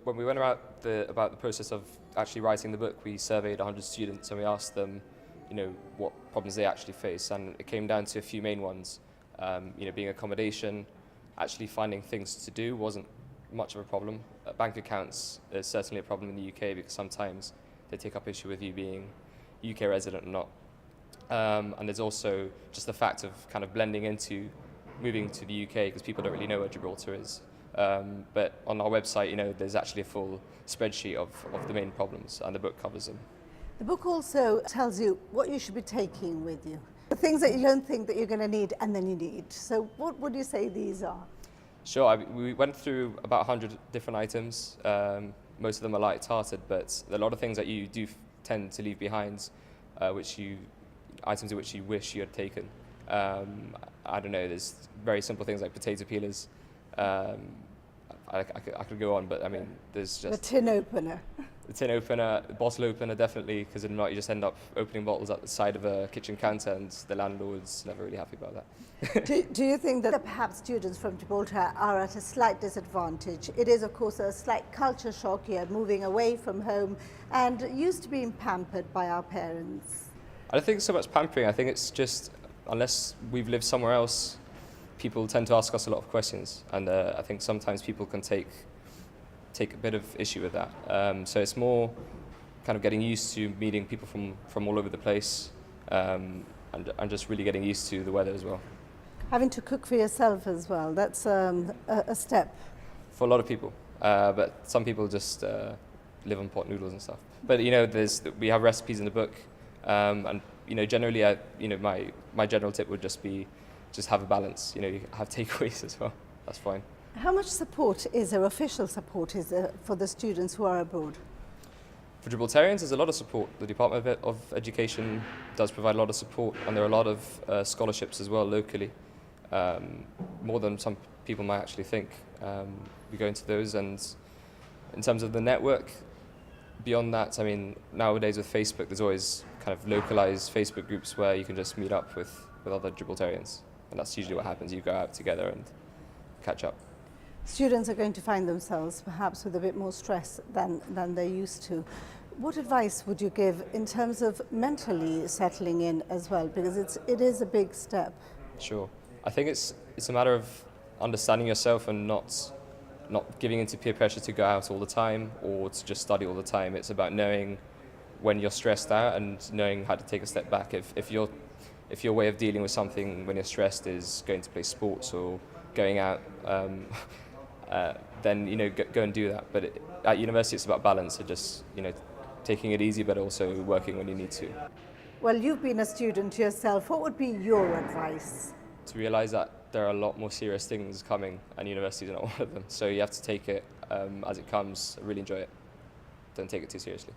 When we went about the process of actually writing the book, we surveyed 100 students and we asked them, what problems they actually face, and it came down to a few main ones. Being accommodation, actually finding things to do wasn't much of a problem. Bank accounts is certainly a problem in the UK because sometimes they take up issue with you being UK resident or not. And there's also just the fact of kind of blending into moving to the UK because people don't really know where Gibraltar is. But on our website, there's actually a full spreadsheet of the main problems, and the book covers them. The book also tells you what you should be taking with you, the things that you don't think that you're going to need and then you need. So what would you say these are? Sure, we went through about 100 different items. Most of them are light-hearted, but a lot of things that you do tend to leave behind, items which you wish you had taken. I don't know, there's very simple things like potato peelers. I could go on, but I mean, there's just... The tin opener. The tin opener, the bottle opener definitely, because if not you just end up opening bottles at the side of a kitchen counter and the landlord's never really happy about that. Do you think that perhaps students from Gibraltar are at a slight disadvantage? It is of course a slight culture shock here, moving away from home and used to being pampered by our parents. I don't think it's so much pampering, I think it's just, unless we've lived somewhere else, people tend to ask us a lot of questions, and I think sometimes people can take a bit of issue with that. So it's more kind of getting used to meeting people from all over the place, and just really getting used to the weather as well. Having to cook for yourself as well, that's a step. For a lot of people, but some people just live on pot noodles and stuff. But we have recipes in the book, and generally, my general tip would just be have a balance. You have takeaways as well. That's fine. How much support is there, official support is there for the students who are abroad? For Gibraltarians, there's a lot of support. The Department of Education does provide a lot of support, and there are a lot of scholarships as well locally, more than some people might actually think. We go into those, and in terms of the network, beyond that, I mean, nowadays with Facebook, there's always kind of localized Facebook groups where you can just meet up with other Gibraltarians, and that's usually what happens. You go out together and catch up. Students are going to find themselves perhaps with a bit more stress than they're used to. What advice would you give in terms of mentally settling in as well? Because it is a big step. Sure. I think it's a matter of understanding yourself and not giving into peer pressure to go out all the time or to just study all the time. It's about knowing when you're stressed out and knowing how to take a step back. If your way of dealing with something when you're stressed is going to play sports or going out, then go and do that. But at university, it's about balance. So just taking it easy, but also working when you need to. Well, you've been a student yourself. What would be your advice? To realise that there are a lot more serious things coming, and university is not one of them. So you have to take it as it comes. Really enjoy it. Don't take it too seriously.